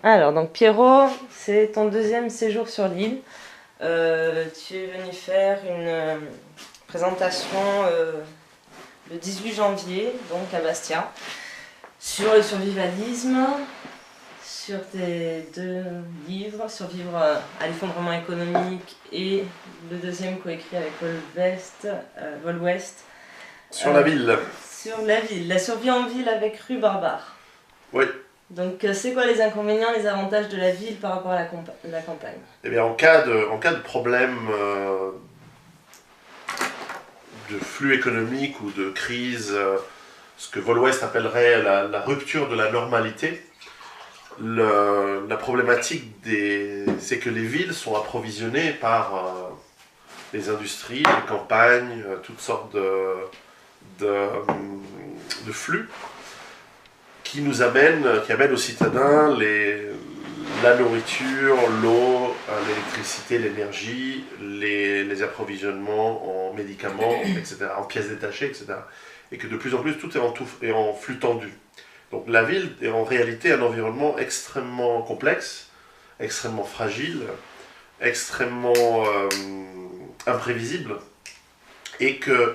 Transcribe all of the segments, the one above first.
Alors, donc Pierrot, c'est ton deuxième séjour sur l'île. Tu es venu faire une présentation le 18 janvier, donc à Bastia, sur le survivalisme, sur tes deux livres, Survivre à l'effondrement économique et le deuxième coécrit avec Vol West. Sur la ville. Sur la ville, la survie en ville avec Rue Barbare. Oui. Donc c'est quoi les inconvénients, les avantages de la ville par rapport à la campagne? Eh bien, en cas de problème de flux économique ou de crise, ce que Vol West appellerait la rupture de la normalité, la problématique, c'est que les villes sont approvisionnées par les industries, les campagnes, toutes sortes de flux qui amènent aux citadins la nourriture, l'eau, l'électricité, l'énergie, les approvisionnements en médicaments, etc., en pièces détachées, etc. Et que de plus en plus, tout est en flux tendu. Donc la ville est en réalité un environnement extrêmement complexe, extrêmement fragile, extrêmement imprévisible, et que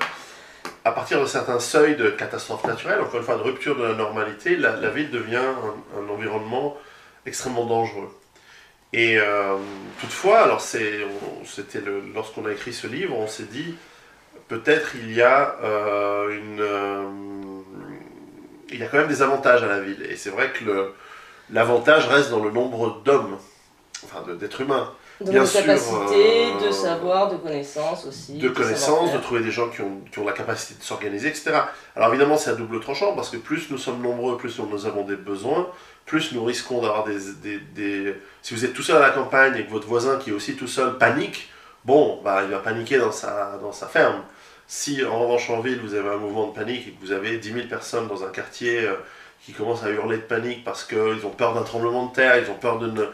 à partir de certains seuils de catastrophes naturelles, encore une fois de rupture de la normalité, la ville devient un environnement extrêmement dangereux. Et toutefois, alors lorsqu'on a écrit ce livre, on s'est dit peut-être il y a quand même des avantages à la ville. Et c'est vrai que l'avantage reste dans le nombre d'hommes, enfin d'êtres humains. Donc de capacité, de savoir, de connaissances aussi. De connaissances, de trouver des gens qui ont la capacité de s'organiser, etc. Alors évidemment, c'est à double tranchant, parce que plus nous sommes nombreux, plus nous avons des besoins, plus nous risquons d'avoir Si vous êtes tout seul à la campagne et que votre voisin qui est aussi tout seul panique, bon, bah, il va paniquer dans sa ferme. Si en revanche en ville, vous avez un mouvement de panique et que vous avez 10 000 personnes dans un quartier qui commencent à hurler de panique parce qu'ils ont peur d'un tremblement de terre, ils ont peur d'une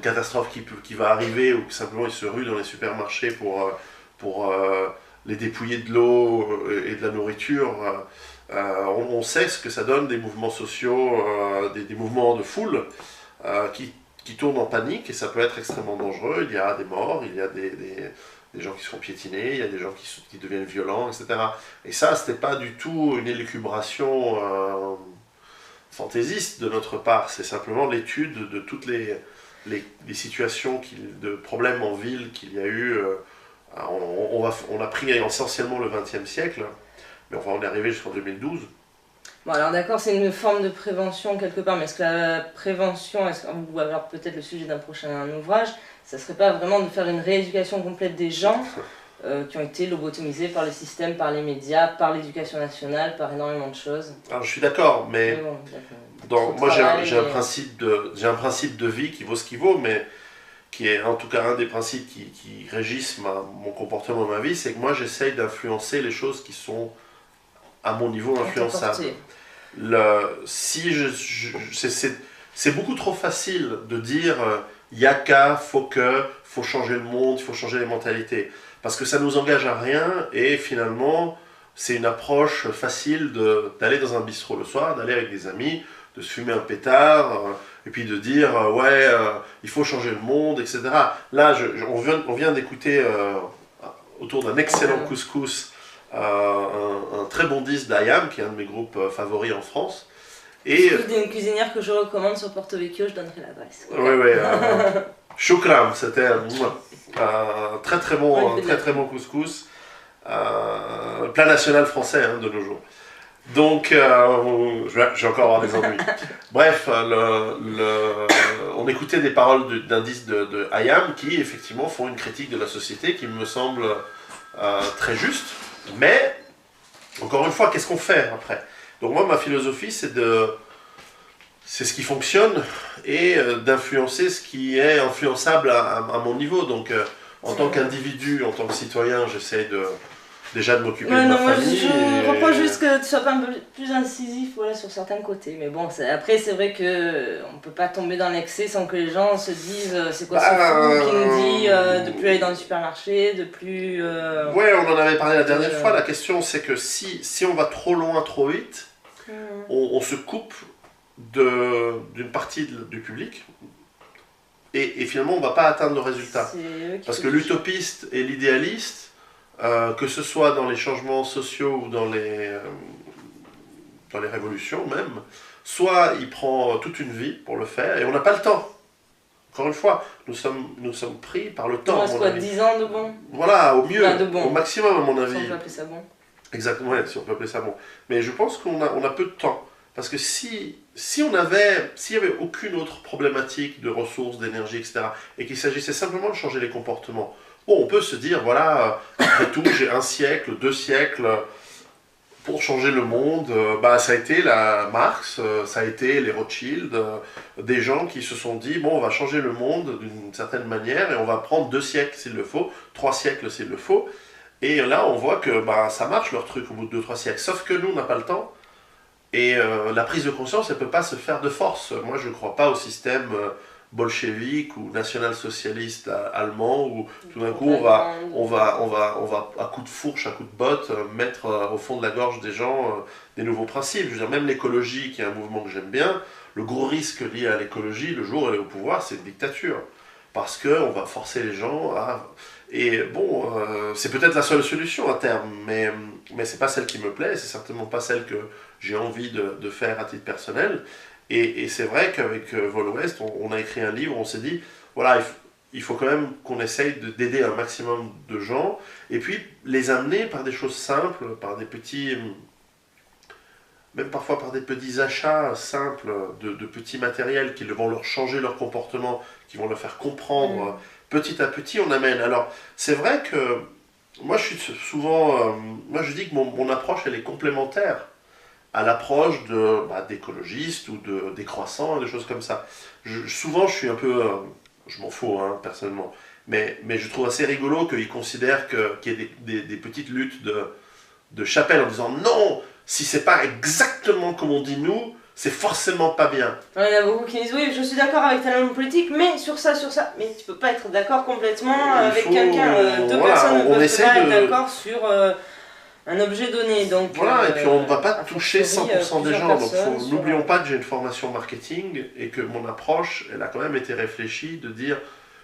catastrophe qui va arriver, ou que simplement ils se ruent dans les supermarchés pour les dépouiller de l'eau et de la nourriture, on sait ce que ça donne, des mouvements sociaux, des mouvements de foule qui tournent en panique, et ça peut être extrêmement dangereux. Il y a des morts, il y a des gens qui se font piétiner, il y a des gens qui deviennent violents, etc. Et ça, c'était pas du tout une élucubration fantaisiste de notre part, c'est simplement l'étude de toutes les situations de problèmes en ville qu'il y a eu. On a pris essentiellement le XXe siècle, mais enfin on est arrivé jusqu'en 2012. Bon alors d'accord, c'est une forme de prévention quelque part, mais est-ce que la prévention, ou alors peut-être le sujet d'un prochain ouvrage, ça serait pas vraiment de faire une rééducation complète des gens qui ont été lobotomisés par le système, par les médias, par l'éducation nationale, par énormément de choses? Alors je suis d'accord, mais bon, moi j'ai un principe de vie qui vaut ce qu'il vaut, mais qui est en tout cas un des principes qui régissent mon comportement, ma vie, c'est que moi j'essaye d'influencer les choses qui sont à mon niveau influençables. C'est beaucoup trop facile de dire il y a qu'à, faut changer le monde, il faut changer les mentalités, parce que ça nous engage à rien, et finalement c'est une approche facile d'aller dans un bistrot le soir, d'aller avec des amis, de se fumer un pétard, et puis de dire il faut changer le monde, etc. Là, on vient d'écouter autour d'un excellent couscous un très bon disque d'Ayam, qui est un de mes groupes favoris en France. Et une cuisinière que je recommande sur Porto Vecchio, je donnerai l'adresse. Oui. Choukram, c'était un très très bon couscous, plat national français de nos jours. Donc, je vais encore avoir des ennuis. Bref, on écoutait des paroles d'un disque de Ayam qui effectivement font une critique de la société qui me semble très juste. Mais, encore une fois, qu'est-ce qu'on fait après? Donc moi, ma philosophie, c'est ce qui fonctionne, et d'influencer ce qui est influençable à mon niveau. Donc, en tant qu'individu, en tant que citoyen, j'essaie déjà de m'occuper de ma famille. Je reproche juste que tu sois pas un peu plus incisif sur certains côtés. Mais bon, après c'est vrai qu'on peut pas tomber dans l'excès sans que les gens se disent c'est quoi ce fou qui nous dit de plus aller dans le supermarché, de plus... Ouais, on en avait parlé la dernière fois. La question c'est que si on va trop loin, trop vite, on se coupe d'une partie du public, et finalement on ne va pas atteindre le résultat. Parce que l'utopiste et l'idéaliste, que ce soit dans les changements sociaux ou dans les révolutions même, soit il prend toute une vie pour le faire, et on n'a pas le temps. Encore une fois, nous sommes pris par le temps. Il reste quoi, 10 ans de bon? Voilà, au mieux, de bon. au maximum à mon avis. Si on peut appeler ça bon. Exactement, ouais, si on peut appeler ça bon. Mais je pense qu'on a peu de temps. Parce que s'il y avait aucune autre problématique de ressources, d'énergie, etc., et qu'il s'agissait simplement de changer les comportements, bon, on peut se dire, voilà, après tout, j'ai 1 siècle, 2 siècles pour changer le monde. Ça a été Marx, ça a été les Rothschild, des gens qui se sont dit, bon, on va changer le monde d'une certaine manière, et on va prendre 2 siècles s'il le faut, 3 siècles s'il le faut. Et là, on voit que ça marche leur truc au bout de 2-3 siècles. Sauf que nous, on n'a pas le temps. Et la prise de conscience, elle ne peut pas se faire de force. Moi, je ne crois pas au système bolchevique ou national-socialiste allemand où tout d'un coup, on va à coup de fourche, à coup de botte, mettre au fond de la gorge des gens des nouveaux principes. Je veux dire, même l'écologie, qui est un mouvement que j'aime bien, le gros risque lié à l'écologie, le jour où elle est au pouvoir, c'est une dictature. Parce qu'on va forcer les gens à... Et bon, c'est peut-être la seule solution à terme, mais c'est pas celle qui me plaît, c'est certainement pas celle que j'ai envie de faire à titre personnel. Et c'est vrai qu'avec Vol Ouest, on a écrit un livre, on s'est dit, voilà, il faut quand même qu'on essaye d'aider un maximum de gens, et puis les amener par des choses simples, par des petits... même parfois par des petits achats simples de petits matériels qui vont leur changer leur comportement, qui vont leur faire comprendre... Petit à petit, on amène. Alors, c'est vrai que moi, je suis souvent... moi, je dis que mon approche, elle est complémentaire à l'approche d'écologistes ou de décroissants, des choses comme ça. Souvent, je suis un peu... je m'en fous, hein, personnellement. Mais je trouve assez rigolo qu'ils considèrent qu'il y ait des petites luttes de chapelle en disant « Non, si c'est pas exactement comme on dit nous, c'est forcément pas bien. » Il y en a beaucoup qui disent oui, je suis d'accord avec ta langue politique, mais sur ça. Mais tu peux pas être d'accord complètement avec quelqu'un. Deux personnes ne peuvent pas être d'accord sur un objet donné. Donc, voilà, et puis on ne va pas toucher 100% des gens. Donc n'oublions pas que j'ai une formation marketing et que mon approche, elle a quand même été réfléchie de dire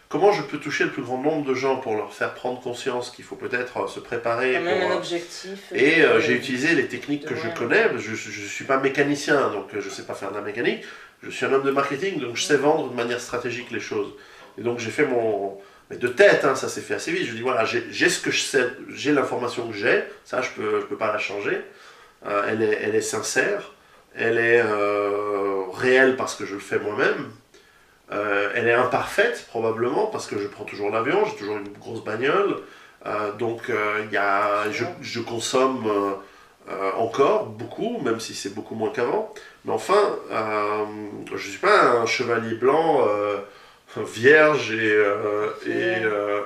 comment je peux toucher le plus grand nombre de gens pour leur faire prendre conscience qu'il faut peut-être se préparer. Quand même un objectif. Et j'ai utilisé les techniques que je connais. Je ne suis pas mécanicien, donc je ne sais pas faire de la mécanique. Je suis un homme de marketing, donc je sais vendre de manière stratégique les choses. Et donc j'ai fait mon... Mais de tête, hein, ça s'est fait assez vite. Je dis voilà, j'ai ce que je sais, j'ai l'information que j'ai, ça je peux pas la changer. Elle est sincère, elle est réelle parce que je le fais moi-même. Elle est imparfaite probablement parce que je prends toujours l'avion, j'ai toujours une grosse bagnole, donc je consomme encore beaucoup, même si c'est beaucoup moins qu'avant. Mais enfin, je ne suis pas un chevalier blanc vierge et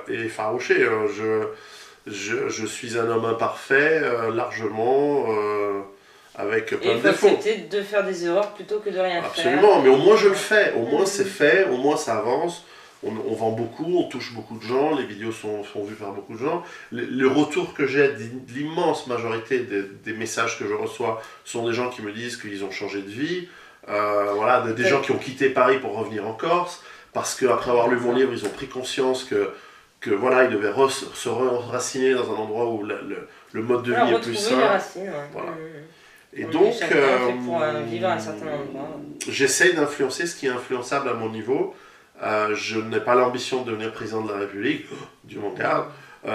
effarouché. Je suis un homme imparfait, largement, avec plein de défauts. Et il faut accepter de faire des erreurs plutôt que de rien faire. Absolument, mais au moins je le fais, au moins c'est fait, au moins ça avance. On vend beaucoup, on touche beaucoup de gens, les vidéos sont vues par beaucoup de gens. Le retour que j'ai de l'immense majorité des messages que je reçois sont des gens qui me disent qu'ils ont changé de vie, voilà, des gens qui ont quitté Paris pour revenir en Corse, parce qu'après avoir lu mon livre, ils ont pris conscience que voilà, ils devaient se raciner dans un endroit où le mode de vie est plus sain. Racines, ouais. Voilà. Et donc, vivre à un certain endroit. J'essaye d'influencer ce qui est influençable à mon niveau. Je n'ai pas l'ambition de devenir président de la République, Dieu m'en garde.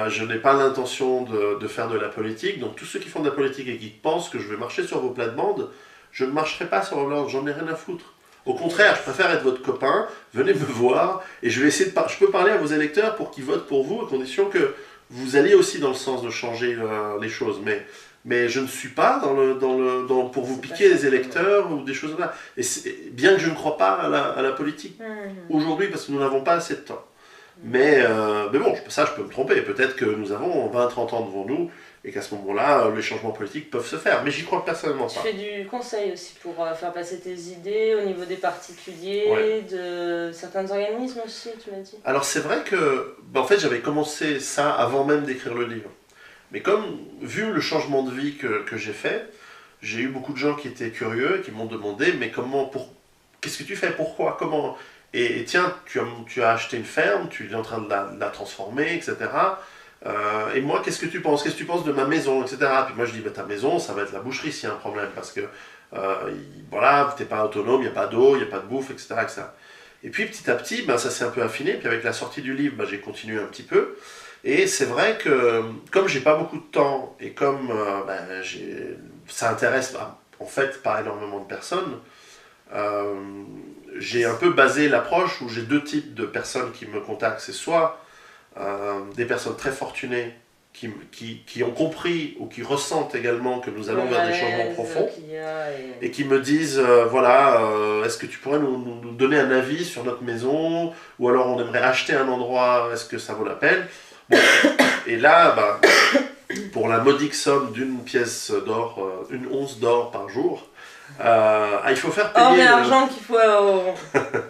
Je n'ai pas l'intention de faire de la politique. Donc tous ceux qui font de la politique et qui pensent que je vais marcher sur vos plates-bandes, je ne marcherai pas sur vos plates-bandes, j'en ai rien à foutre. Au contraire, je préfère être votre copain, venez me voir, et je vais essayer je peux parler à vos électeurs pour qu'ils votent pour vous, à condition que vous alliez aussi dans le sens de changer les choses. Mais je ne suis pas pour vous piquer les électeurs ou des choses comme ça. Et bien que je ne crois pas à la politique aujourd'hui, parce que nous n'avons pas assez de temps. Mais bon, ça je peux me tromper. Peut-être que nous avons 20-30 ans devant nous, et qu'à ce moment-là, les changements politiques peuvent se faire. Mais j'y crois personnellement pas. Tu fais du conseil aussi pour faire passer tes idées au niveau des particuliers, de certains organismes aussi, tu m'as dit. Alors c'est vrai que, en fait, j'avais commencé ça avant même d'écrire le livre. Mais vu le changement de vie que j'ai fait, j'ai eu beaucoup de gens qui étaient curieux, qui m'ont demandé, mais qu'est-ce que tu fais, pourquoi, comment? Et tiens, tu as acheté une ferme, tu es en train de la transformer, etc. Et moi, qu'est-ce que tu penses? Qu'est-ce que tu penses de ma maison, etc. Puis moi, je dis, bah, ta maison, ça va être la boucherie s'il y a un problème, parce que voilà, tu n'es pas autonome, il n'y a pas d'eau, il n'y a pas de bouffe, etc., etc. Et puis petit à petit, ben, ça s'est un peu affiné. Puis avec la sortie du livre, ben, j'ai continué un petit peu. Et c'est vrai que comme j'ai pas beaucoup de temps et comme ben, ça intéresse en fait pas énormément de personnes, euh, j'ai un peu basé l'approche où j'ai deux types de personnes qui me contactent. C'est soit des personnes très fortunées qui ont compris ou qui ressentent également que nous allons vers des changements profonds et qui me disent voilà, est-ce que tu pourrais nous donner un avis sur notre maison, ou alors on aimerait acheter un endroit, est-ce que ça vaut la peine? Bon. Et là, bah, pour la modique somme d'une pièce d'or, une once d'or par jour, il faut faire payer. Or et argent qu'il faut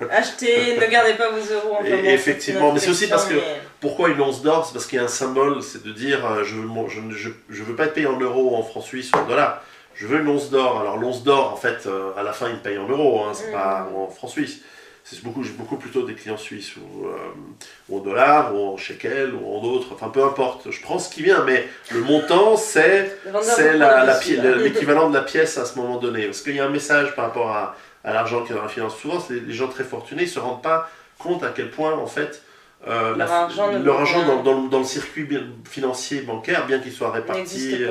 acheter, ne gardez pas vos euros en et effectivement, mais c'est aussi parce que pourquoi une once d'or? C'est parce qu'il y a un symbole, c'est de dire je veux pas être payé en euros, en francs suisses ou en dollars. Je veux une once d'or. Alors l'once d'or, en fait, à la fin, ils me payent en euros, hein, c'est pas en francs suisses. J'ai beaucoup plutôt des clients suisses, ou en dollars, ou en shekels, ou en d'autres, enfin peu importe. Je prends ce qui vient, mais le montant, c'est l'équivalent de la pièce à ce moment donné. Parce qu'il y a un message par rapport à l'argent qui est dans la finance. Souvent, les gens très fortunés ne se rendent pas compte à quel point, en fait, leur argent dans le circuit financier bancaire, bien qu'il soit réparti.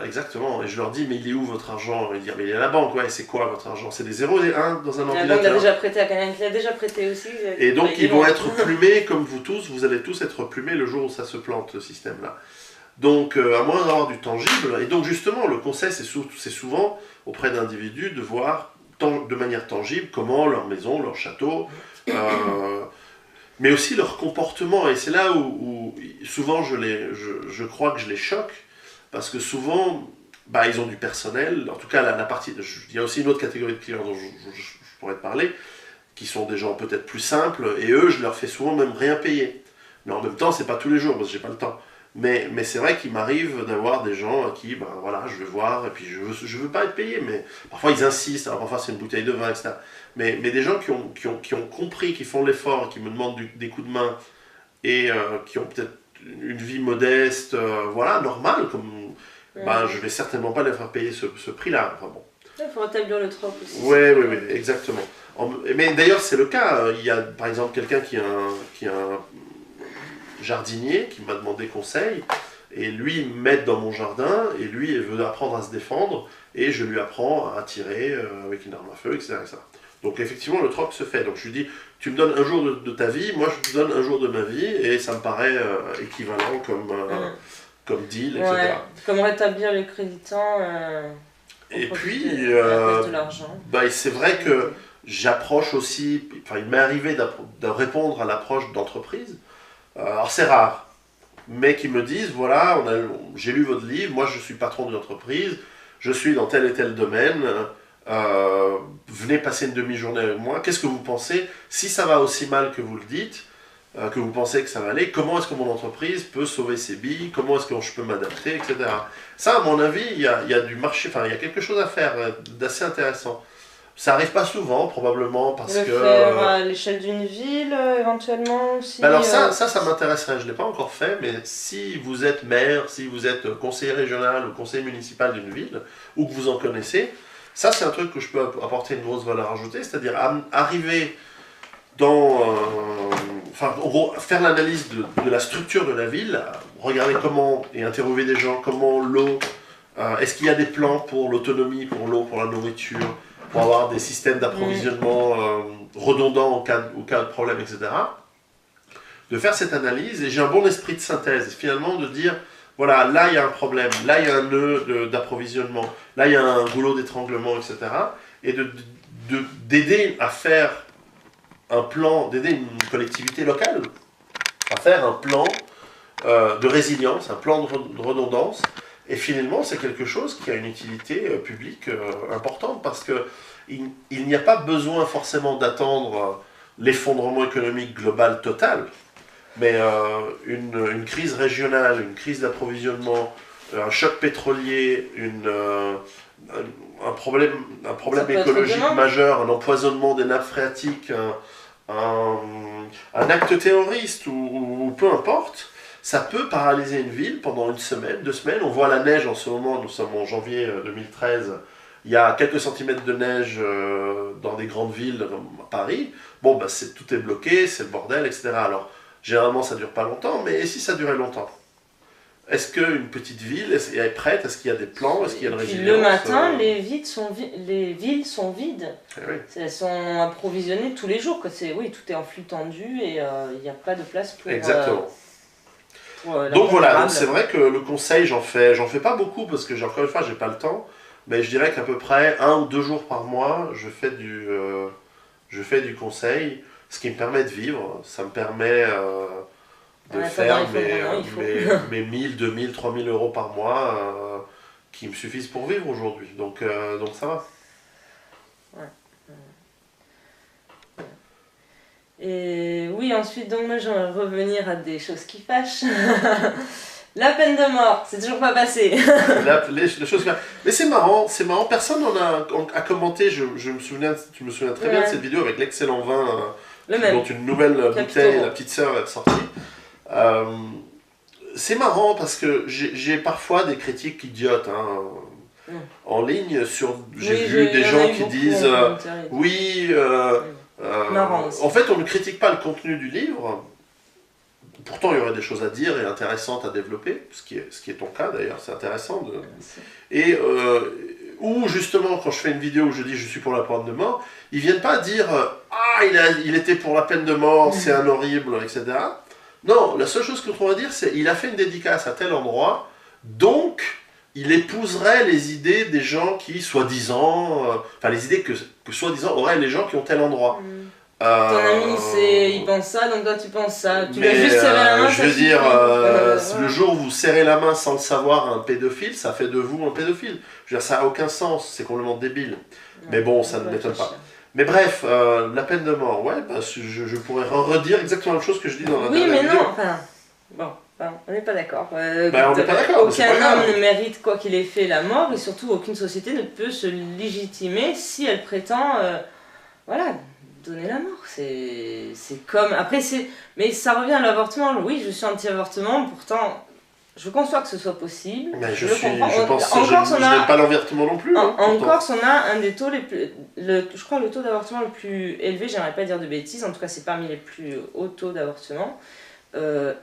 Exactement, et je leur dis, mais il est où votre argent? Ils disent, mais il est à la banque. Ouais, c'est quoi votre argent? C'est des 0 et des 1 dans un ordinateur. Il a déjà prêté à quelqu'un qui a déjà prêté aussi. Et donc ils vont être plumés comme vous tous, vous allez tous être plumés le jour où ça se plante, ce système-là. Donc à moins d'avoir du tangible, et donc justement le conseil c'est souvent auprès d'individus de voir de manière tangible comment leur maison, leur château, mais aussi leur comportement, et c'est là où souvent je crois que je les choque. Parce que souvent, bah, ils ont du personnel, en tout cas la partie. Il y a aussi une autre catégorie de clients dont je pourrais te parler, qui sont des gens peut-être plus simples, et eux, je leur fais souvent même rien payer. Mais en même temps, c'est pas tous les jours, parce que j'ai pas le temps. Mais c'est vrai qu'il m'arrive d'avoir des gens à qui, ben voilà, je vais voir, et puis je veux pas être payé, mais parfois ils insistent, alors parfois c'est une bouteille de vin, etc. Mais des gens qui ont compris, qui font l'effort, qui me demandent des coups de main, et qui ont peut-être une vie modeste, voilà, normale, comme ben, je vais certainement pas les faire payer ce prix-là. Enfin, bon. Il faut rétablir le trope aussi. Oui, exactement. Mais d'ailleurs, c'est le cas. Il y a par exemple quelqu'un qui est un jardinier qui m'a demandé conseil, et lui il m'aide dans mon jardin, et lui il veut apprendre à se défendre, et je lui apprends à tirer avec une arme à feu, etc., etc. Donc effectivement, le troc se fait. Donc je lui dis, tu me donnes un jour de ta vie, moi je te donne un jour de ma vie, et ça me paraît équivalent comme deal, etc. Ouais, comme rétablir les créditants. Et puis, de l'argent. Bah, c'est vrai que j'approche aussi, enfin il m'est arrivé de répondre à l'approche d'entreprise. Alors c'est rare, mais qui me disent, voilà, j'ai lu votre livre, moi je suis patron d'une entreprise, je suis dans tel et tel domaine. Venez passer une demi-journée avec moi, qu'est-ce que vous pensez? Si ça va aussi mal que vous le dites, que vous pensez que ça va aller, comment est-ce que mon entreprise peut sauver ses billes, comment est-ce que je peux m'adapter, etc. Ça, à mon avis, il y a du marché, enfin il y a quelque chose à faire d'assez intéressant. Ça n'arrive pas souvent, probablement, parce que... faire à l'échelle d'une ville, éventuellement, aussi. Alors ça m'intéresserait, je ne l'ai pas encore fait, mais si vous êtes maire, si vous êtes conseiller régional ou conseiller municipal d'une ville, ou que vous en connaissez, ça, c'est un truc que je peux apporter une grosse valeur ajoutée, c'est-à-dire arriver dans... enfin, en gros, faire l'analyse de la structure de la ville, regarder comment, et interviewer des gens, comment l'eau... est-ce qu'il y a des plans pour l'autonomie, pour l'eau, pour la nourriture, pour avoir des systèmes d'approvisionnement redondants au cas de problème, etc. De faire cette analyse, et j'ai un bon esprit de synthèse, finalement, de dire... Voilà, là il y a un problème, là il y a un nœud d'approvisionnement, là il y a un goulot d'étranglement, etc. Et d'aider à faire un plan, d'aider une collectivité locale à faire un plan de résilience, un plan de redondance. Et finalement, c'est quelque chose qui a une utilité publique importante, parce qu'il n'y a pas besoin forcément d'attendre l'effondrement économique global total. Mais une crise régionale, une crise d'approvisionnement, un choc pétrolier, un problème écologique majeur, un empoisonnement des nappes phréatiques, un acte terroriste ou peu importe, ça peut paralyser une ville pendant une semaine, 2 semaines. On voit la neige en ce moment, nous sommes en janvier 2013, il y a quelques centimètres de neige dans des grandes villes comme à Paris. Bon, bah, tout est bloqué, c'est le bordel, etc. Alors, généralement, ça ne dure pas longtemps, mais et si ça durait longtemps? Est-ce qu'une petite ville est prête? Est-ce qu'il y a des plans? Est-ce qu'il y a une résilience? Le matin, les villes sont vides. Eh oui. Elles sont approvisionnées tous les jours. Oui, tout est en flux tendu et il n'y a pas de place pour... Exactement. Donc voilà, donc c'est vrai que le conseil, j'en fais pas beaucoup parce que encore une fois, j'ai pas le temps. Mais je dirais qu'à peu près 1 ou 2 jours par mois, je fais du conseil, ce qui me permet de vivre. Ça me permet de faire mes 1000, 2000, 3000 euros par mois qui me suffisent pour vivre aujourd'hui. Donc ça va. Ouais. Et oui, ensuite, donc moi j'aimerais revenir à des choses qui fâchent. La peine de mort, c'est toujours pas passé. Les choses... Mais c'est marrant, personne n'en a commenté. Tu me souviens très bien de cette vidéo avec l'excellent vin dont une nouvelle bouteille, la petite sœur, est sortie. C'est marrant parce que j'ai parfois des critiques idiotes en ligne. J'ai vu des gens qui disent oui, en fait on ne critique pas le contenu du livre. Pourtant, il y aurait des choses à dire et intéressantes à développer, ce qui est ton cas d'ailleurs, c'est intéressant. Et ou justement, quand je fais une vidéo où je dis je suis pour la peine de mort, ils viennent pas dire ah, il était pour la peine de mort, c'est un horrible, etc. Non, la seule chose que on va dire, c'est il a fait une dédicace à tel endroit, donc il épouserait les idées des gens qui, soi-disant, enfin les idées que soi-disant auraient les gens qui ont tel endroit. Ton ami, il pense ça, donc toi tu penses ça. Tu vas juste serrer la main. Je veux dire, le jour où vous serrez la main sans le savoir à un pédophile, ça fait de vous un pédophile. Je veux dire, ça n'a aucun sens, c'est complètement débile. Mais bon, ça ne m'étonne pas. Mais bref, la peine de mort, ouais, bah, je pourrais redire exactement la même chose que je dis dans la dernière vidéo. Oui, mais non, enfin, bon. On n'est pas d'accord. On n'est pas d'accord. Aucun homme ne mérite, quoi qu'il ait fait, la mort, et surtout aucune société ne peut se légitimer si elle prétend, donner la mort. C'est comme... Après, mais ça revient à l'avortement. Oui, je suis anti-avortement, pourtant, je conçois que ce soit possible. Mais je n'aime pas l'avortement non plus. En Corse, on a un des taux les plus... je crois le taux d'avortement le plus élevé, j'aimerais pas dire de bêtises, en tout cas, c'est parmi les plus hauts taux d'avortement.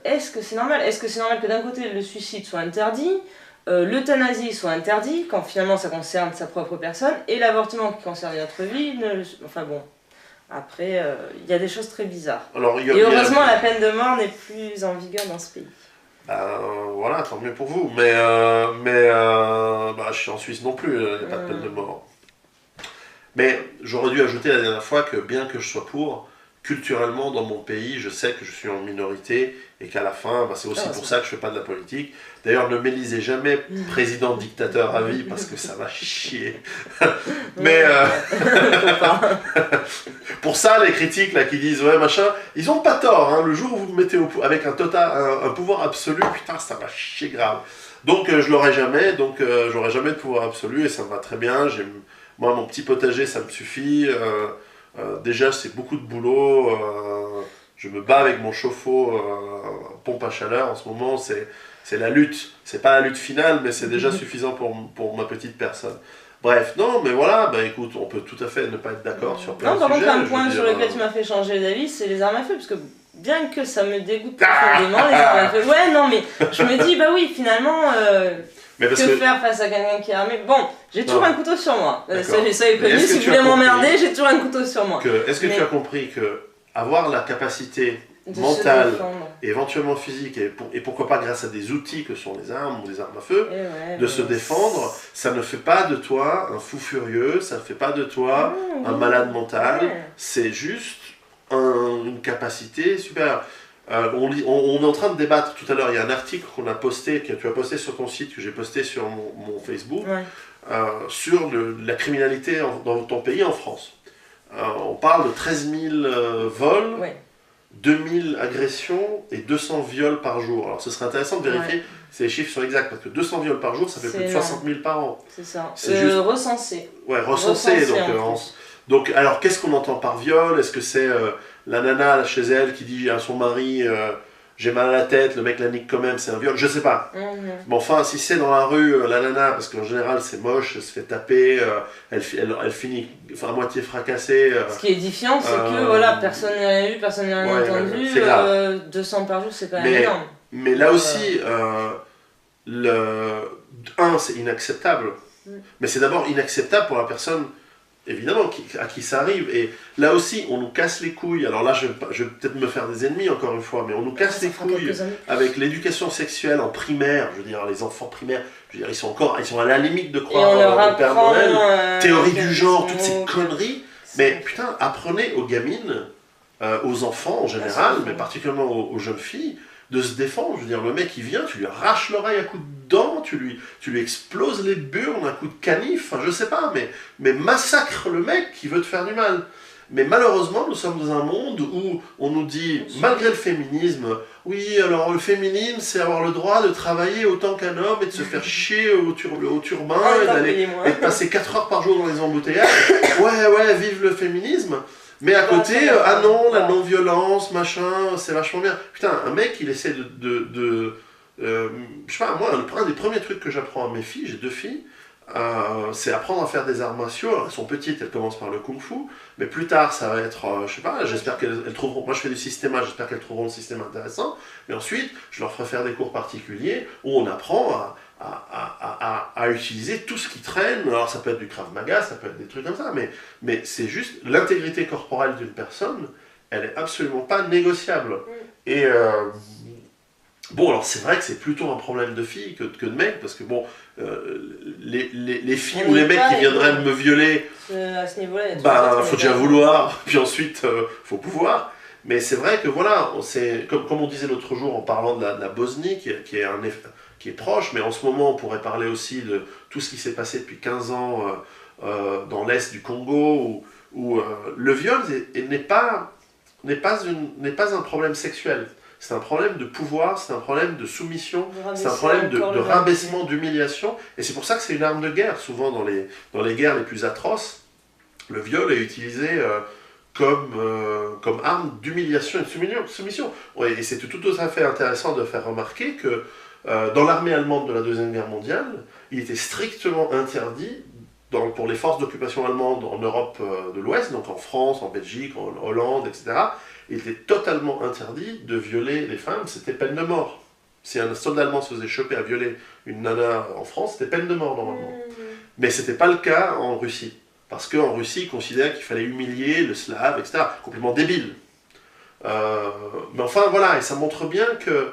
Est-ce que c'est normal? Est-ce que c'est normal que d'un côté le suicide soit interdit, l'euthanasie soit interdit quand finalement ça concerne sa propre personne, et l'avortement qui concerne notre vie enfin bon, après il y a des choses très bizarres. Et heureusement la peine de mort n'est plus en vigueur dans ce pays. Voilà, tant mieux pour vous, mais je suis en Suisse non plus, il n'y a pas de peine de mort. Mais j'aurais dû ajouter la dernière fois que bien que je sois pour, culturellement, dans mon pays, je sais que je suis en minorité et qu'à la fin, c'est aussi pour ça que je ne fais pas de la politique. D'ailleurs, ne m'élisez jamais président dictateur à vie parce que ça va chier. Mais pour ça, les critiques là, qui disent ouais, machin, ils n'ont pas tort. Hein. Le jour où vous me mettez avec un pouvoir absolu, putain, ça va chier grave. Donc, je l'aurai jamais. Donc, j'aurai jamais de pouvoir absolu et ça me va très bien. Moi, mon petit potager, ça me suffit. Déjà, c'est beaucoup de boulot. Je me bats avec mon chauffe-eau pompe à chaleur en ce moment. C'est la lutte. C'est pas la lutte finale, mais c'est déjà suffisant pour ma petite personne. Bref, non, mais voilà, écoute, on peut tout à fait ne pas être d'accord sur plein de sujets. Non, par contre, un point sur lequel tu m'as fait changer d'avis, c'est les armes à feu, parce que bien que ça me dégoûte profondément, les armes à feu. Ouais, non, mais je me dis, oui, finalement... faire face à quelqu'un qui est armé? Bon, j'ai toujours un couteau sur moi. Ça est connu, si je voulais m'emmerder, j'ai toujours un couteau sur moi. Est-ce que tu as compris que avoir la capacité mentale, éventuellement physique, et pourquoi pas grâce à des outils que sont les armes ou les armes à feu, de se défendre, ça ne fait pas de toi un fou furieux, ça ne fait pas de toi un malade mental, c'est juste une capacité supérieure. On est en train de débattre tout à l'heure, il y a un article qu'on a posté, que tu as posté sur ton site, que j'ai posté sur mon Facebook, sur la criminalité dans ton pays, en France. On parle de 13 000 vols 2000 agressions et 200 viols par jour. Alors ce serait intéressant de vérifier si les chiffres sont exacts, parce que 200 viols par jour, ça fait plus de 60 000 par an. C'est ça. C'est juste... recensé. Ouais, recensé. Donc, alors qu'est-ce qu'on entend par viol? Est-ce que c'est la nana là, chez elle qui dit à son mari j'ai mal à la tête, le mec la nique quand même, c'est un viol? Je sais pas. Mais enfin, si c'est dans la rue, la nana, parce qu'en général c'est moche, elle se fait taper, elle finit à moitié fracassée. Ce qui est édifiant, c'est que voilà, personne n'a rien eu, personne n'a rien entendu. 200 par jour, c'est quand même énorme. Mais là aussi, c'est inacceptable. Mais c'est d'abord inacceptable pour la personne, évidemment, à qui ça arrive. Et là aussi, on nous casse les couilles. Alors là, je vais peut-être me faire des ennemis, encore une fois, mais on nous casse les couilles avec l'éducation sexuelle en primaire. Je veux dire, les enfants primaires, je veux dire, ils sont à la limite de croire au Père Noël, théorie du genre, toutes ces conneries. Mais putain, apprenez aux gamines, aux enfants en général, mais particulièrement aux jeunes filles, de se défendre. Je veux dire, le mec il vient, tu lui arraches l'oreille à coups de dents, tu lui exploses les burnes à coups de canif, enfin je sais pas, mais massacre le mec qui veut te faire du mal. Mais malheureusement, nous sommes dans un monde où on nous dit, malgré le féminisme, oui, alors le féminisme, c'est avoir le droit de travailler autant qu'un homme et de se faire chier au turbin et de passer 4 heures par jour dans les embouteillages. Ouais, vive le féminisme. Mais à côté, ah non, la non-violence, machin, c'est vachement bien. Putain, un mec, il essaie je sais pas, moi, un des premiers trucs que j'apprends à mes filles, j'ai 2 filles, c'est apprendre à faire des arts martiaux. Alors, elles sont petites, elles commencent par le kung-fu, mais plus tard, ça va être, je sais pas, j'espère qu'elles trouveront, moi je fais du systéma, j'espère qu'elles trouveront le système intéressant, mais ensuite, je leur ferai faire des cours particuliers où on apprend à utiliser tout ce qui traîne. Alors ça peut être du Krav Maga, ça peut être des trucs comme ça, mais c'est juste l'intégrité corporelle d'une personne, elle est absolument pas négociable. Et bon, alors c'est vrai que c'est plutôt un problème de filles que de mecs, parce que bon, les filles ou les mecs qui viendraient me violer, à ce niveau-là, faut déjà vouloir, puis ensuite faut pouvoir. Mais c'est vrai que voilà, comme on disait l'autre jour en parlant de la Bosnie, qui est proche, mais en ce moment on pourrait parler aussi de tout ce qui s'est passé depuis 15 ans dans l'est du Congo, où le viol n'est pas un problème sexuel. C'est un problème de pouvoir, c'est un problème de soumission, c'est un problème de rabaissement, d'humiliation. Et c'est pour ça que c'est une arme de guerre. Souvent dans les guerres les plus atroces, le viol est utilisé comme arme d'humiliation et de soumission. Ouais, et c'est tout à fait intéressant de faire remarquer que dans l'armée allemande de la Deuxième Guerre mondiale, il était strictement interdit pour les forces d'occupation allemandes en Europe de l'Ouest, donc en France, en Belgique, en Hollande, etc., il était totalement interdit de violer les femmes, c'était peine de mort. Si un soldat allemand se faisait choper à violer une nana en France, c'était peine de mort normalement. Mais ce n'était pas le cas en Russie. Parce qu'en Russie, ils considéraient qu'il fallait humilier le slave, etc. Complètement débile. Mais enfin, voilà, et ça montre bien que...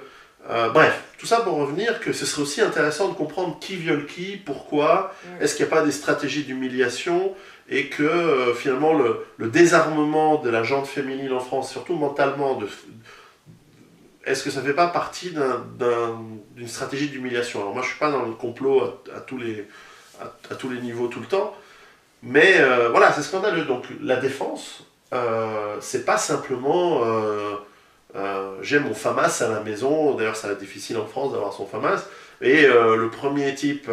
bref, tout ça pour revenir que ce serait aussi intéressant de comprendre qui viole qui, pourquoi, est-ce qu'il n'y a pas des stratégies d'humiliation, et que finalement le désarmement de la gente féminine en France, surtout mentalement, est-ce que ça ne fait pas partie d'une stratégie d'humiliation? Alors moi je ne suis pas dans le complot à tous les niveaux tout le temps, mais voilà, c'est scandaleux. Donc la défense, c'est pas simplement j'ai mon FAMAS à la maison, d'ailleurs ça va être difficile en France d'avoir son FAMAS, et le premier type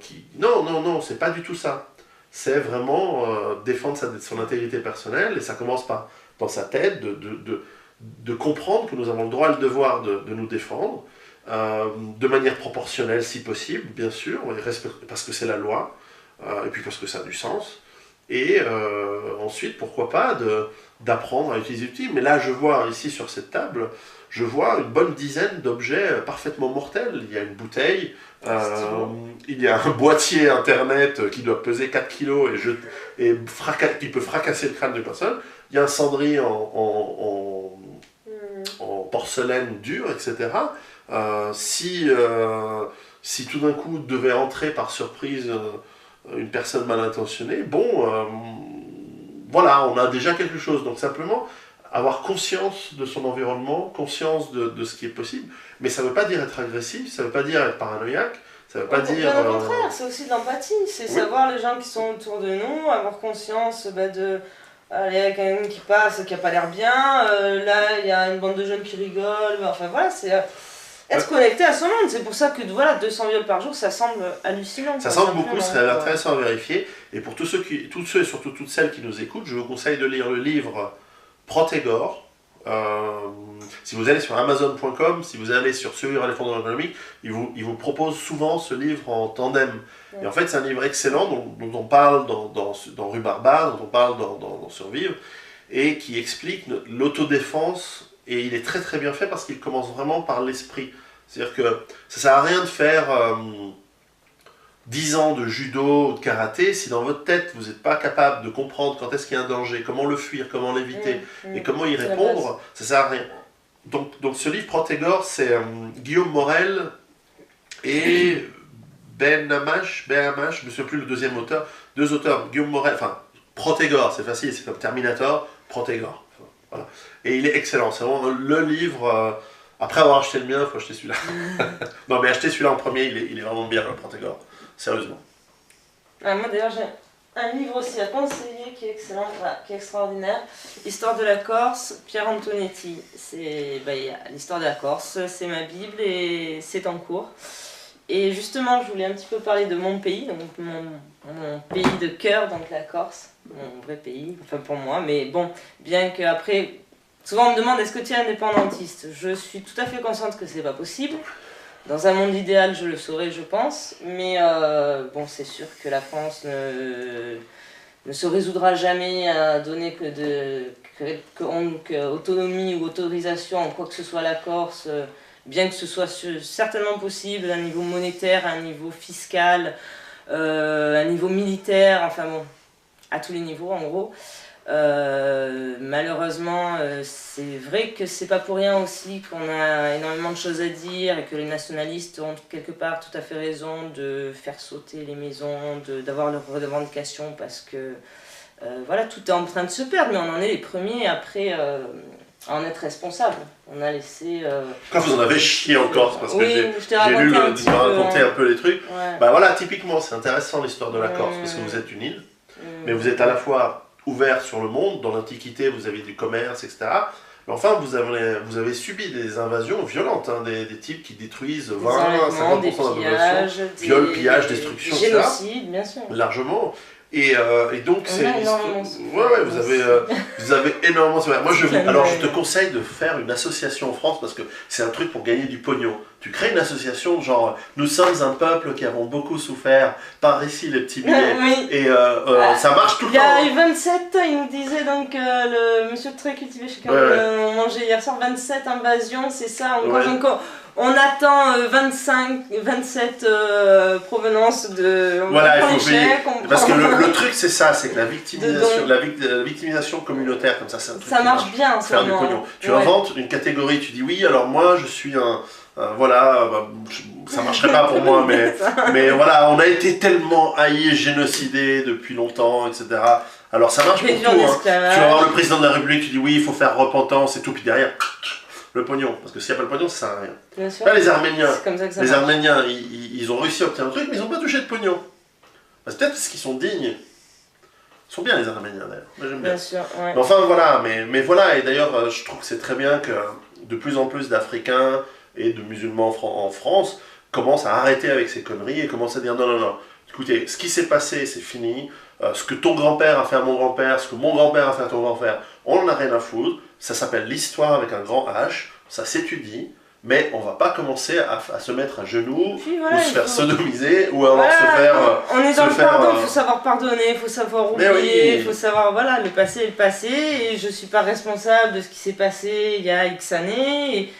qui... Non, c'est pas du tout ça. C'est vraiment défendre son intégrité personnelle, et ça commence par, dans sa tête, de comprendre que nous avons le droit et le devoir de nous défendre, de manière proportionnelle si possible, bien sûr, parce que c'est la loi, et puis parce que ça a du sens, et ensuite, pourquoi pas, d'apprendre à utiliser l'outil. Mais là, je vois ici sur cette table, je vois une bonne dizaine d'objets parfaitement mortels. Il y a une bouteille, il y a un boîtier internet qui doit peser 4 kilos qui peut fracasser le crâne de personne. Il y a un cendrier en porcelaine dure, etc. Si tout d'un coup devait entrer par surprise une personne mal intentionnée, voilà, on a déjà quelque chose. Donc simplement avoir conscience de son environnement, conscience de ce qui est possible, mais ça ne veut pas dire être agressif, ça ne veut pas dire être paranoïaque, ça ne veut pas dire... Au contraire, c'est aussi de l'empathie, c'est savoir les gens qui sont autour de nous, avoir conscience de il y a quelqu'un qui passe qui a pas l'air bien, là il y a une bande de jeunes qui rigolent, enfin voilà, c'est être connecté à son monde. C'est pour ça que voilà, 200 viols par jour, ça semble hallucinant. Ça semble beaucoup, ce serait intéressant à vérifier. Et pour tous ceux et surtout toutes celles qui nous écoutent, je vous conseille de lire le livre Protégor. Si vous allez sur Amazon.com, si vous allez sur Survivre à l'effondrement économique, il vous propose souvent ce livre en tandem. Et en fait, c'est un livre excellent dont on parle dans Rue Barbare, dont on parle dans Survivre, et qui explique l'autodéfense. Et il est très très bien fait parce qu'il commence vraiment par l'esprit. C'est-à-dire que ça ne sert à rien de faire 10 ans de judo ou de karaté si dans votre tête vous n'êtes pas capable de comprendre quand est-ce qu'il y a un danger, comment le fuir, comment l'éviter et comment y répondre, ça ne sert à rien. Donc ce livre Protégor, c'est Guillaume Morel et Ben Hamash, je ne me souviens plus le deuxième auteur, deux auteurs, Guillaume Morel, enfin Protégor, c'est facile, c'est comme Terminator, Protégor. Voilà. Et il est excellent, c'est vraiment le livre, après avoir acheté le mien, il faut acheter celui-là. Non mais acheter celui-là en premier, il est vraiment bien, le Protégor, sérieusement. Moi d'ailleurs j'ai un livre aussi à conseiller qui est excellent, qui est extraordinaire, Histoire de la Corse, Pierre Antonetti. Il y a l'histoire de la Corse, c'est ma Bible et c'est en cours. Et justement, je voulais un petit peu parler de mon pays, donc mon pays de cœur, donc la Corse, mon vrai pays, enfin pour moi, mais bon, bien qu'après, souvent on me demande est-ce que tu es indépendantiste? Je suis tout à fait consciente que c'est pas possible. Dans un monde idéal, je le saurais, je pense, mais bon, c'est sûr que la France ne se résoudra jamais à donner que autonomie ou autorisation en quoi que ce soit à la Corse, bien que ce soit certainement possible à un niveau monétaire, à un niveau fiscal, à un niveau militaire, enfin bon, à tous les niveaux en gros. Malheureusement, c'est vrai que c'est pas pour rien aussi qu'on a énormément de choses à dire et que les nationalistes ont quelque part tout à fait raison de faire sauter les maisons, d'avoir leurs revendications parce que voilà, tout est en train de se perdre, mais on en est les premiers après à en être responsable. On a laissé. Quand vous en avez chié en Corse, parce que oui, j'ai lu raconter un peu les trucs. Ouais. Bah voilà, typiquement, c'est intéressant l'histoire de la Corse parce que vous êtes une île, mais vous êtes à la fois ouvert sur le monde. Dans l'Antiquité, vous avez du commerce, etc. Mais enfin, vous avez subi des invasions violentes, hein, des types qui détruisent 20-50% de la population, viol, pillage, destruction, etc. Génocide, bien sûr. Largement. Et donc, c'est. Ouais, vous avez énormément. Moi, je te conseille de faire une association en France parce que c'est un truc pour gagner du pognon. Tu crées une association, genre, nous sommes un peuple qui avons beaucoup souffert, par ici les petits billets. Oui. Et ça marche tout le temps. Il y a eu 27, il nous disait donc, le monsieur très cultivé chez Cameroun, on mangeait hier soir 27 invasions, c'est ça, encore. On attend 27 provenances de... Voilà, il faut payer. Parce que le truc, c'est ça, c'est que la victimisation communautaire, comme ça, c'est un truc ça marche bien, faire du pognon. Tu inventes une catégorie, tu dis oui, alors moi, je suis ça marcherait pas pour moi, mais voilà, on a été tellement haïs, génocidés depuis longtemps, etc. Alors ça marche pour tout. Hein. Tu vas voir le président de la République, tu dis oui, il faut faire repentance et tout, puis derrière... le pognon, parce que s'il n'y a pas le pognon, ça sert à rien. Bien sûr. Là, les Arméniens, Arméniens ils ont réussi à obtenir un truc, mais ils n'ont pas touché de pognon. C'est peut-être parce qu'ils sont dignes. Ils sont bien, les Arméniens, d'ailleurs. Moi, j'aime bien. Bien sûr, ouais. Mais enfin, voilà. Mais voilà, et d'ailleurs, je trouve que c'est très bien que de plus en plus d'Africains et de musulmans en France commencent à arrêter avec ces conneries et commencent à dire non. Écoutez, ce qui s'est passé, c'est fini. Ce que ton grand-père a fait à mon grand-père, ce que mon grand-père a fait à ton grand-père, on n'en a rien à foutre. Ça s'appelle l'histoire avec un grand H, ça s'étudie, mais on va pas commencer à se mettre à genoux, ou se faire sodomiser, ou alors se faire... On est dans le pardon, il faut savoir pardonner, il faut savoir oublier, il faut savoir, voilà, le passé est le passé, et je suis pas responsable de ce qui s'est passé il y a X années, et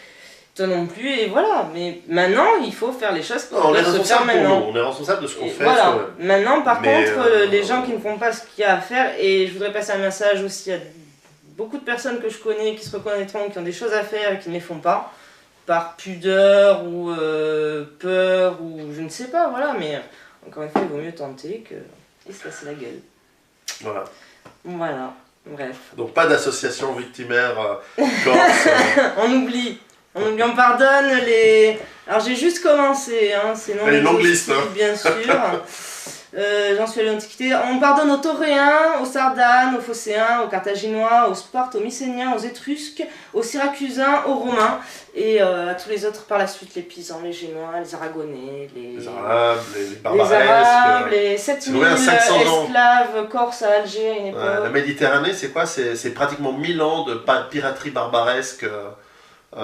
toi non plus, et voilà. Mais maintenant, il faut faire les choses qui doivent se faire maintenant. On est responsable de ce qu'on fait. Voilà. Maintenant, par contre, les gens qui ne font pas ce qu'il y a à faire, et je voudrais passer un message aussi à beaucoup de personnes que je connais qui se reconnaîtront, qui ont des choses à faire et qui ne les font pas, par pudeur ou peur ou je ne sais pas, voilà, mais encore une fois, il vaut mieux tenter que se casser la gueule. Voilà, bref. Donc pas d'association victimaire corse. On oublie. On pardonne les... Alors j'ai juste commencé, hein, c'est non une longue liste, hein. bien sûr. J'en suis à l'Antiquité. On pardonne aux Tauréens, aux Sardanes, aux Phocéens, aux Carthaginois, aux Spartes, aux Mycéniens, aux Étrusques, aux Syracusains, aux Romains et à tous les autres par la suite, les Pisans, les Génois, les Aragonais, les Arabes, les les Barbaresques. Arabes, les 7000 500 ans. esclaves corses à Alger à une époque. La Méditerranée, c'est quoi? C'est pratiquement 1000 ans de piraterie barbaresque. Ouais.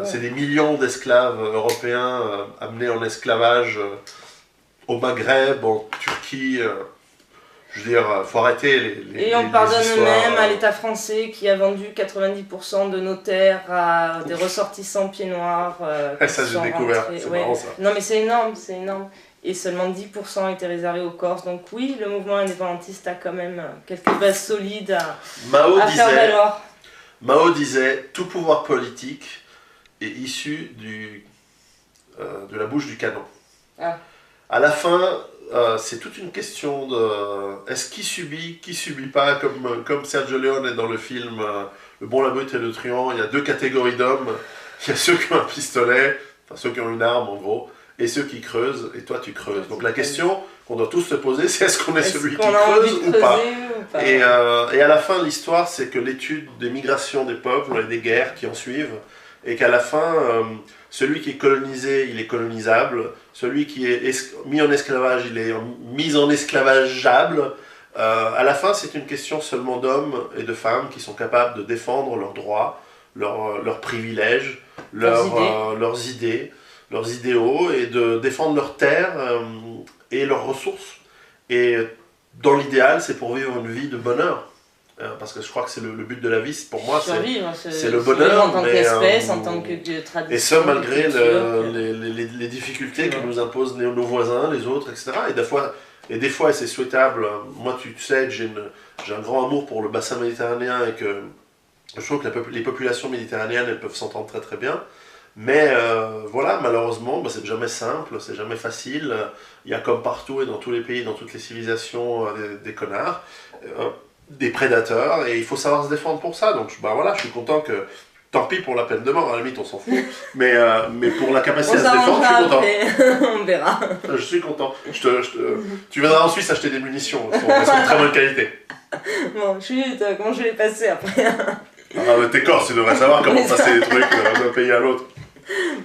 C'est des millions d'esclaves européens amenés en esclavage au Maghreb, en Turquie. Je veux dire, faut arrêter Et on pardonne même à l'État français qui a vendu 90% de nos terres à des ressortissants pieds noirs. Ça, j'ai découvert, c'est marrant ça. Non mais c'est énorme, c'est énorme. Et seulement 10% étaient réservés aux Corses. Donc oui, le mouvement indépendantiste a quand même quelques bases solides à faire valoir. Mao disait « Tout pouvoir politique est issu de la bouche du canon Ah. ». À la fin, c'est toute une question de... Est-ce qui subit pas, comme Sergio Leone dans le film Le Bon, la Brute et le Truand, il y a deux catégories d'hommes. Il y a ceux qui ont un pistolet, enfin ceux qui ont une arme en gros, et ceux qui creusent, et toi tu creuses. Donc la question qu'on doit tous se poser, c'est est-ce qu'on est celui qui creuse ou pas? Et à la fin, l'histoire, c'est que l'étude des migrations des peuples et des guerres qui en suivent, et qu'à la fin, celui qui est colonisé, il est colonisable, celui qui est mis en esclavage, il est mis en esclavageable. À la fin, c'est une question seulement d'hommes et de femmes qui sont capables de défendre leurs droits, leurs privilèges, leurs idées, leurs idéaux, et de défendre leurs terres et leurs ressources. Et dans l'idéal, c'est pour vivre une vie de bonheur. Parce que je crois que c'est le but de la vie, pour moi, c'est le bonheur. En tant qu'espèce, en tant que tradition. Et ça, malgré les difficultés que nous imposent nos voisins, les autres, etc. Et des fois, c'est souhaitable. Moi, tu sais, j'ai un grand amour pour le bassin méditerranéen et que je trouve que les populations méditerranéennes, elles peuvent s'entendre très très bien. Mais voilà, malheureusement, c'est jamais simple, c'est jamais facile. Il y a comme partout et dans tous les pays, dans toutes les civilisations, des connards, des prédateurs, et il faut savoir se défendre pour ça. Donc voilà, je suis content que... Tant pis pour la peine de mort, à la limite on s'en fout, mais pour la capacité à se défendre, je suis content. Après. On verra. Je suis content. Tu viendras en Suisse acheter des munitions, elles sont de très bonne qualité. Bon, chut, comment je vais passer après? T'es corse, tu devrais savoir comment passer les trucs d'un pays à l'autre.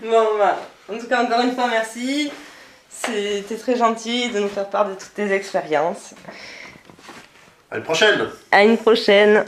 Bon, bah, en tout cas, encore une fois, merci. C'était très gentil de nous faire part de toutes tes expériences. À une prochaine. À une prochaine.